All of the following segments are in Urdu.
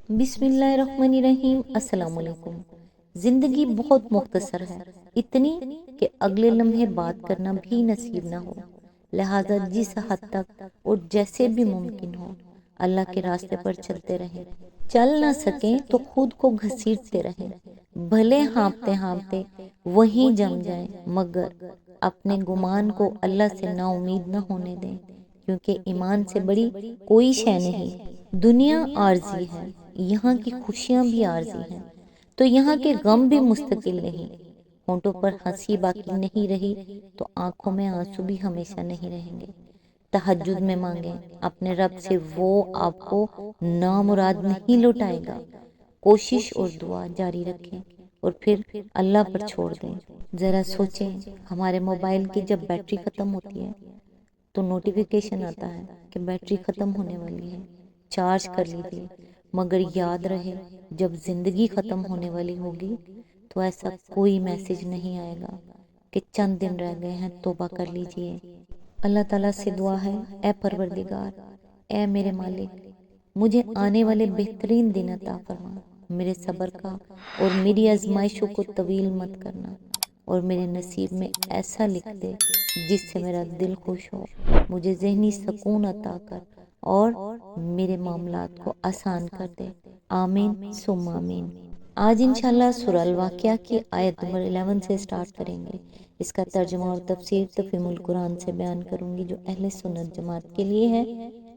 بسم اللہ الرحمن الرحیم۔ السلام علیکم۔ زندگی بہت مختصر ہے، اتنی کہ اگلے لمحے بات کرنا بھی نصیب نہ ہو، لہٰذا جس حد تک اور جیسے بھی ممکن ہو اللہ کے راستے پر چلتے رہیں۔ چل نہ سکیں تو خود کو گھسیٹتے رہیں، بھلے ہانپتے ہانپتے وہیں جم جائیں، مگر اپنے گمان کو اللہ سے نا امید نہ ہونے دیں، کیونکہ ایمان سے بڑی کوئی شے نہیں۔ دنیا عارضی ہے، یہاں کی خوشیاں بھی عارضی ہیں، تو یہاں کے غم بھی مستقل نہیں۔ ہونٹوں پر ہنسی باقی نہیں رہی تو آنکھوں میں آنسو بھی ہمیشہ نہیں رہیں گے۔ تہجد میں مانگیں اپنے رب سے، وہ آپ کو نامراد نہیں لوٹائے گا۔ کوشش اور دعا جاری رکھیں اور پھر اللہ پر چھوڑ دیں۔ ذرا سوچیں، ہمارے موبائل کی جب بیٹری ختم ہوتی ہے تو نوٹیفیکیشن آتا ہے کہ بیٹری ختم ہونے والی ہے، چارج کر لیجیے، مگر یاد رہے جب زندگی ختم ہونے والی ہوگی تو ایسا کوئی میسج نہیں آئے گا کہ چند دن رہ گئے ہیں، توبہ کر لیجیے۔ اللہ تعالیٰ سے دعا ہے، اے پروردگار، اے میرے مالک، مجھے آنے والے بہترین دن عطا فرما، میرے صبر کا اور میری آزمائشوں کو طویل مت کرنا، اور میرے نصیب میں ایسا لکھ دے جس سے میرا دل خوش ہو، مجھے ذہنی سکون عطا کر اور میرے معاملات کو آسان کر دے، آمین ثم آمین۔ آج انشاءاللہ سورہ الواقعہ کی آیت نمبر 11 سے سٹارٹ کریں گے۔ اس کا ترجمہ اور تفسیر تفہیم القرآن سے بیان کروں گی جو اہل سنت جماعت کے لیے ہے۔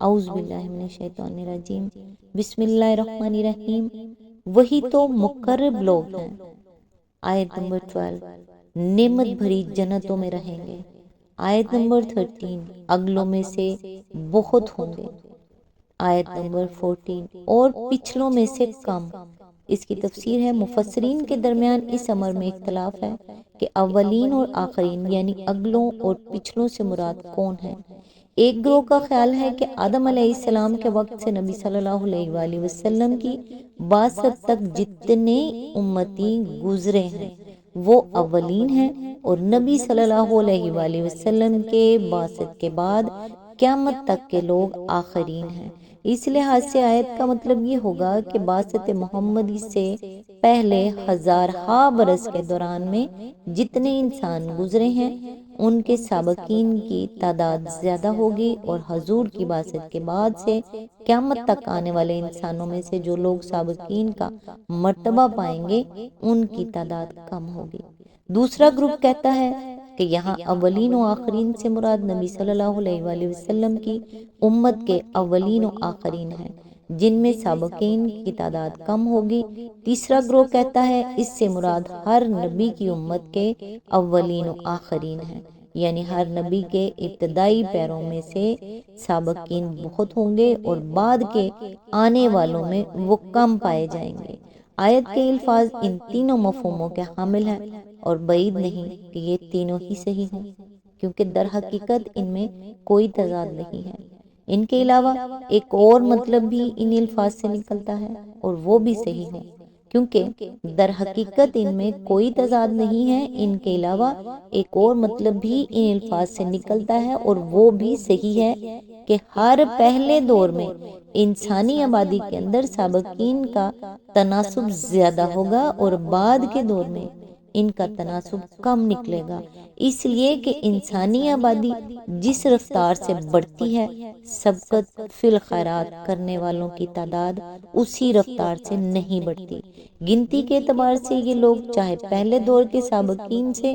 اعوذ باللہ من الشیطان الرجیم، بسم اللہ الرحمن الرحیم۔ وہی تو مقرب لوگ ہیں۔ آیت نمبر 12، نعمت بھری جنتوں میں رہیں گے۔ آیت نمبر 13، اگلوں میں سے بہت ہوں گے۔ آیت نمبر 14، اور پچھلوں میں سے کم۔ اس کی تفسیر ہے، مفسرین کے درمیان اس امر میں اختلاف ہے کہ اولین اور آخرین یعنی اگلوں اور پچھلوں سے مراد کون ہیں۔ ایک گروہ کا خیال ہے کہ آدم علیہ السلام کے وقت سے نبی صلی اللہ علیہ وآلہ وسلم کی بعثت تک جتنے امتی گزرے ہیں وہ اولین ہیں، اور نبی صلی اللہ علیہ وآلہ وسلم کے بعثت کے بعد قیامت تک کے لوگ آخرین ہیں۔ اس لحاظ سے آیت کا مطلب یہ ہوگا کہ بعثت محمدی سے پہلے ہزارہا برس کے دوران میں جتنے انسان گزرے ہیں ان کے سابقین کی تعداد زیادہ ہوگی، اور حضور کی بعثت کے بعد سے قیامت تک آنے والے انسانوں میں سے جو لوگ سابقین کا مرتبہ پائیں گے ان کی تعداد کم ہوگی۔ دوسرا گروپ کہتا ہے کہ یہاں اولین و آخرین سے مراد نبی صلی اللہ علیہ وآلہ وسلم کی امت کے اولین و آخرین ہیں، جن میں سابقین کی تعداد کم ہوگی۔ تیسرا گروہ کہتا ہے اس سے مراد ہر نبی کی امت کے اولین و آخرین ہیں، یعنی ہر نبی کے ابتدائی پیروں میں سے سابقین بہت ہوں گے اور بعد کے آنے والوں میں وہ کم پائے جائیں گے۔ آیت کے الفاظ ان تینوں مفہوموں کے حامل ہیں، اور بعید نہیں کہ یہ تینوں ہی صحیح ہوں، کیونکہ در حقیقت ان میں کوئی تضاد نہیں ہے۔ ان کے علاوہ ایک اور مطلب بھی ان الفاظ سے نکلتا ہے اور وہ بھی صحیح ہے، کیونکہ در حقیقت ان میں کوئی تضاد نہیں ہے۔ ان کے علاوہ ایک اور مطلب بھی ان الفاظ سے نکلتا ہے اور وہ بھی صحیح ہے کہ ہر پہلے دور میں انسانی آبادی کے اندر سابقین کا تناسب زیادہ ہوگا اور بعد کے دور میں ان کا تناسب کم نکلے گا، اس لیے کہ انسانی آبادی جس رفتار سے بڑھتی ہے سبقت فی الخیرات کرنے والوں کی تعداد اسی رفتار سے نہیں بڑھتی۔ گنتی کے اعتبار سے یہ لوگ چاہے پہلے دور کے سابقین سے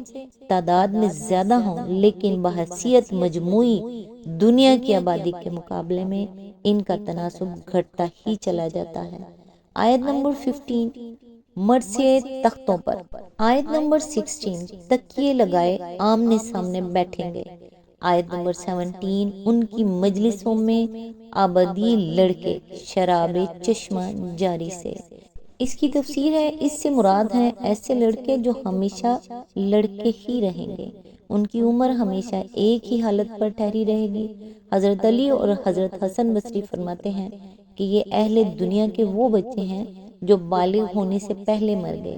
تعداد میں زیادہ ہوں، لیکن بحیثیت مجموعی دنیا کی آبادی کے مقابلے میں ان کا تناسب گھٹتا ہی چلا جاتا ہے۔ آیت نمبر 15، مرثیے تختوں پر۔ آیت نمبر 16، تکیے لگائے آمنے سامنے بیٹھیں گے۔ آیت نمبر 17، ان کی مجلسوں میں آبدی لڑکے شراب چشمہ جاری سے۔ اس کی تفسیر ہے، اس سے مراد ہیں ایسے لڑکے جو ہمیشہ لڑکے ہی رہیں گے، ان کی عمر ہمیشہ ایک ہی حالت پر ٹھہری رہے گی۔ حضرت علی اور حضرت حسن بصری فرماتے ہیں کہ یہ اہل دنیا کے وہ بچے ہیں جو بالغ ہونے سے پہلے مر گئے،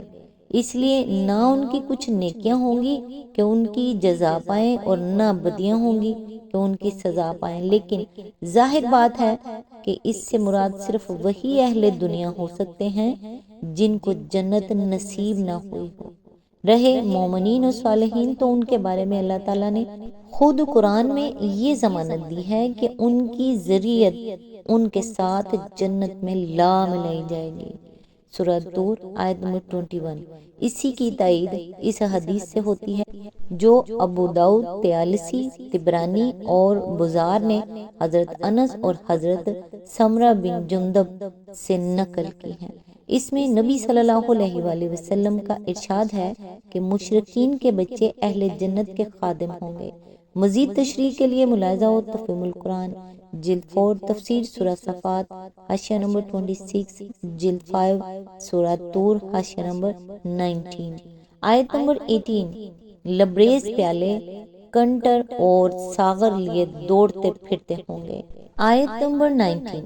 اس لیے نہ ان کی کچھ نیکیاں ہوں گی کہ ان کی جزا پائیں اور نہ بدیاں ہوں گی کہ ان کی سزا پائیں، لیکن ظاہر بات ہے کہ اس سے مراد صرف وہی اہل دنیا ہو سکتے ہیں جن کو جنت نصیب نہ ہوئی ہو۔ رہے مومنین و صالحین تو ان کے بارے میں اللہ تعالیٰ نے خود قرآن میں یہ ضمانت دی ہے کہ ان کی ذریت ان کے ساتھ جنت میں لا ملائی جائے گی۔ سورہ طور آیت نمبر 21۔ اسی کی تائید اس حدیث سے ہوتی ہے جو ابو داؤد، طیالسی، طبرانی اور بزار نے حضرت انس اور حضرت سمرہ بن جندب سے نقل کی ہے۔ اس میں نبی صلی اللہ علیہ وآلہ وسلم کا ارشاد ہے کہ مشرکین کے بچے اہل جنت کے خادم ہوں گے۔ مزید تشریح کے لیے ملاحظہ ہو تفہیم القرآن جلد 4 تفسیر سورہ صفات حاشیہ نمبر 26، جلد 5 سورہ طور حاشیہ نمبر 19۔ آیت نمبر 18۔ لبریز پیالے، کنٹر اور ساغر لیے دوڑتے پھرتے ہوں گے۔ آیت نمبر 19۔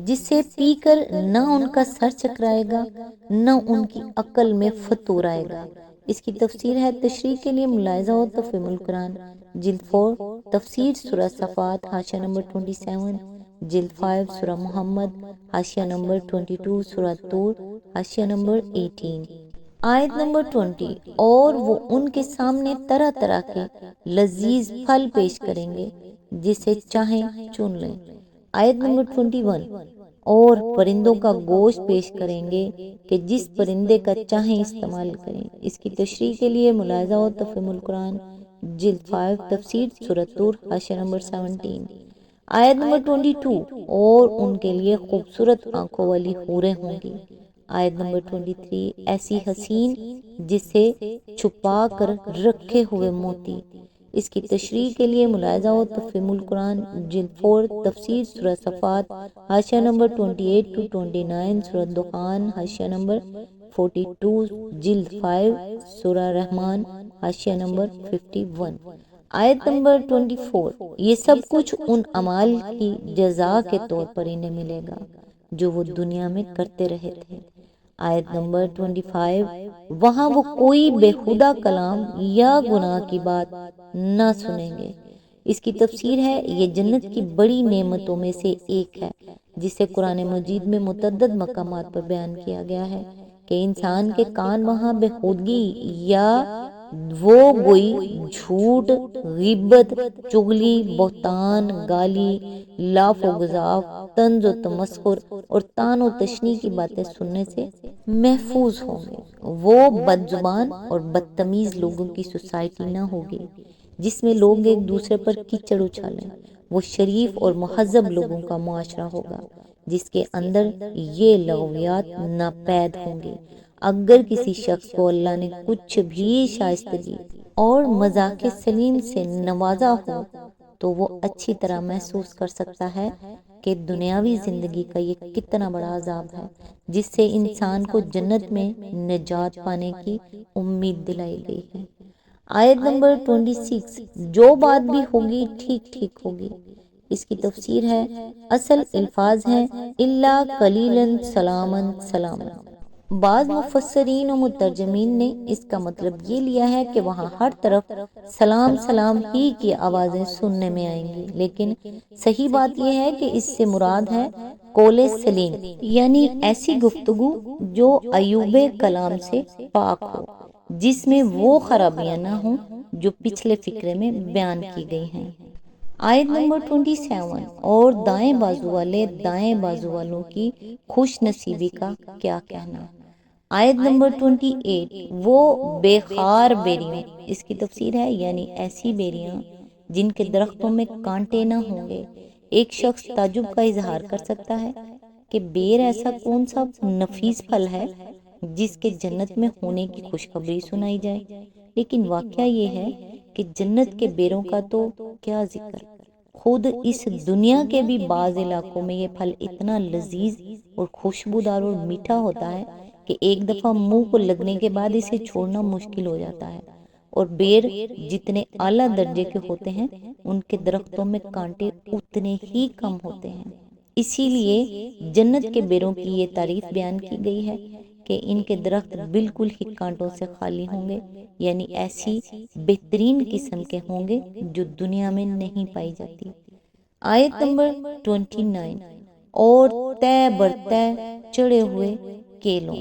جس سے پی کر نہ ان کا سر چکرائے گا نہ ان کی عقل میں فتور آئے گا۔ اس کی تفسیر ہے، تشریح کے لیے ملاحظہ ہو تفہیم القرآن جلد 4 تفسیر سورہ صفات حاشیہ نمبر 27، جلد 5 سورہ محمد حاشیہ نمبر 22، سورہ طور حاشیہ نمبر 18۔ آیت نمبر 20۔ اور وہ ان کے سامنے طرح طرح کے لذیذ پھل پیش کریں گے، جسے چاہیں چن لیں۔ آیت نمبر 21۔ اور پرندوں کا گوشت پیش کریں گے کہ جس پرندے کا چاہیں استعمال کریں۔ اس کی تشریح کے لیے ملاحظہ ہو تفہیم القرآن جلد 5 تفسیر سورہ طور حاشیہ نمبر 17۔ آیت نمبر 22۔ اور ان کے لیے خوبصورت آنکھوں والی حوریں ہوں گی۔ آیت نمبر 23۔ ایسی حسین جسے چھپا کر رکھے ہوئے موتی۔ اس کی تشریح کے لیے ملاحظہ ہو تفہیم القرآن جلد 4 تفسیر سورہ صفات حاشیہ نمبر 28 to 29، سورہ دخان حاشیہ نمبر 42، جلد 5 سورہ رحمان حاشیہ نمبر 51۔ آیت نمبر 24۔ یہ سب کچھ ان اعمال کی جزا کے طور پر انہیں ملے گا جو وہ دنیا میں کرتے رہے تھے۔ آیت نمبر 25۔ وہاں وہ کوئی بےہودہ کلام یا گناہ کی بات نہ سنیں گے۔ اس کی تفسیر ہے، یہ جنت کی بڑی نعمتوں میں سے ایک ہے جسے قرآن مجید میں متعدد مقامات پر بیان کیا گیا ہے کہ انسان کے کان وہاں بےہودگی یا وہ گوئی، جھوٹ، غیبت، چغلی، بہتان، گالی، لاف و گزاف، طنز و تمسخر اور طعن و تشنیع کی باتیں سننے سے محفوظ ہوں گے۔ وہ بد زبان اور بدتمیز لوگوں کی سوسائٹی نہ ہوگی جس میں لوگ ایک دوسرے پر کیچڑ اچھالیں۔ وہ شریف اور مہذب لوگوں کا معاشرہ ہوگا جس کے اندر یہ لغویات ناپید ہوں گے۔ اگر کسی شخص کو اللہ نے کچھ بھی شائستگی اور مزاق سلیم سے نوازا ہو تو وہ اچھی طرح محسوس کر سکتا ہے کہ دنیاوی زندگی کا یہ کتنا بڑا عذاب ہے جس سے انسان کو جنت میں نجات پانے کی امید دلائی گئی ہے۔ آیت نمبر 26۔ جو بات بھی ہوگی ٹھیک ٹھیک ہوگی۔ اس کی تفسیر ہے، اصل الفاظ ہیں الا قلیلا سلاما سلاما۔ بعض مفسرین و مترجمین نے اس کا مطلب یہ لیا ہے کہ وہاں ہر طرف سلام سلام ہی کی آوازیں سننے میں آئیں گی، لیکن صحیح بات یہ ہے کہ اس سے مراد ہے قول سلیم، یعنی ایسی گفتگو جو عیوب کلام سے پاک ہو، جس میں وہ خرابیاں نہ ہوں جو پچھلے فقرے میں بیان کی گئی ہیں۔ آیت نمبر 27۔ اور دائیں بازو والے دائیں بازو والوں کی خوش نصیبی کا کیا کہنا۔ آیت نمبر 28۔ وہ بے خار بیریوں۔ اس کی تفسیر ہے، یعنی ایسی بیریاں جن کے درختوں میں کانٹے نہ ہوں گے۔ ایک شخص تعجب کا اظہار کر سکتا ہے کہ بیر ایسا کون سا نفیس پھل ہے جس کے جنت میں ہونے کی خوشخبری سنائی جائے، لیکن واقعہ یہ ہے کہ جنت کے بیروں کا تو کیا ذکر، خود اس دنیا کے بھی بعض علاقوں میں یہ پھل اتنا لذیذ اور خوشبودار اور میٹھا ہوتا ہے کہ ایک دفعہ منہ کو لگنے کے بعد اسے چھوڑنا مشکل ہو جاتا ہے، اور بیر جتنے اعلیٰ درجے کے ہوتے ہیں ان کے درختوں میں کانٹے اتنے ہی کم ہوتے ہیں۔ اسی لیے جنت کے بیروں کی یہ تعریف بیان کی گئی ہے کہ ان کے درخت بالکل ہی کانٹوں سے خالی ہوں گے، یعنی ایسی بہترین قسم کے ہوں گے جو دنیا میں نہیں پائی جاتی۔ آیت نمبر 29، اور طے بر طے چڑھے ہوئے کیلوں۔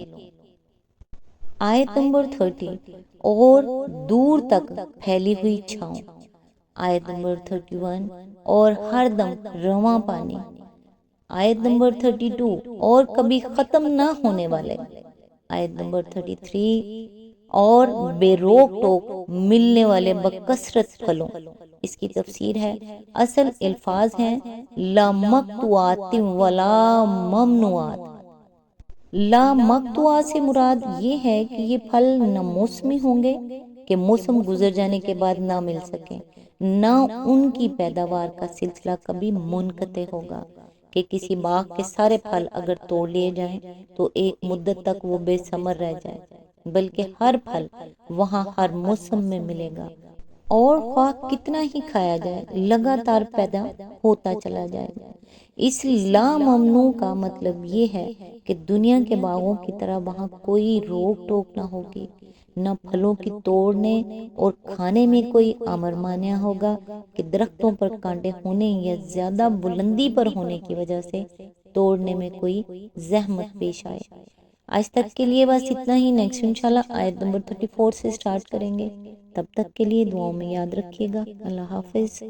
آیت نمبر 30، اور دور تک پھیلی ہوئی چھاؤں۔ آیت نمبر 31، اور ہر دم رواں پانی۔ آیت نمبر 32، اور کبھی ختم نہ ہونے والے۔ آیت نمبر 33، اور بے روک ٹوک ملنے والے بکثرت پھلوں۔ اس کی تفسیر ہے، اصل الفاظ ہیں لا مقطوعات ولا ممنوعات۔ لا مقطوعہ سے مراد یہ ہے کہ یہ پھل نہ موسمی ہوں گے کہ موسم گزر جانے کے بعد نہ مل سکیں، نہ ان کی پیداوار کا سلسلہ کبھی منقطع ہوگا کہ کسی باغ کے سارے پھل اگر توڑ لیے جائیں تو ایک مدت تک وہ بے ثمر رہ جائے، بلکہ ہر پھل وہاں ہر موسم میں ملے گا، اور خواہ کتنا ہی کھایا جائے لگاتار پیدا ہوتا چلا جائے گا۔ اس لا ممنوع کا مطلب یہ ہے کہ دنیا کے باغوں کی طرح وہاں کوئی روک ٹوک نہ ہوگی، نہ پھلوں کی توڑنے اور کھانے میں کوئی امر مانع ہوگا کہ درختوں پر کانٹے ہونے یا زیادہ بلندی پر ہونے کی وجہ سے توڑنے میں کوئی زحمت پیش آئے۔ آج تک کے لیے بس اتنا ہی، نیکسٹ انشاءاللہ آیت نمبر 34 سے سٹارٹ کریں گے۔ تب تک کے لیے دعاؤں میں یاد رکھیے گا۔ اللہ حافظ۔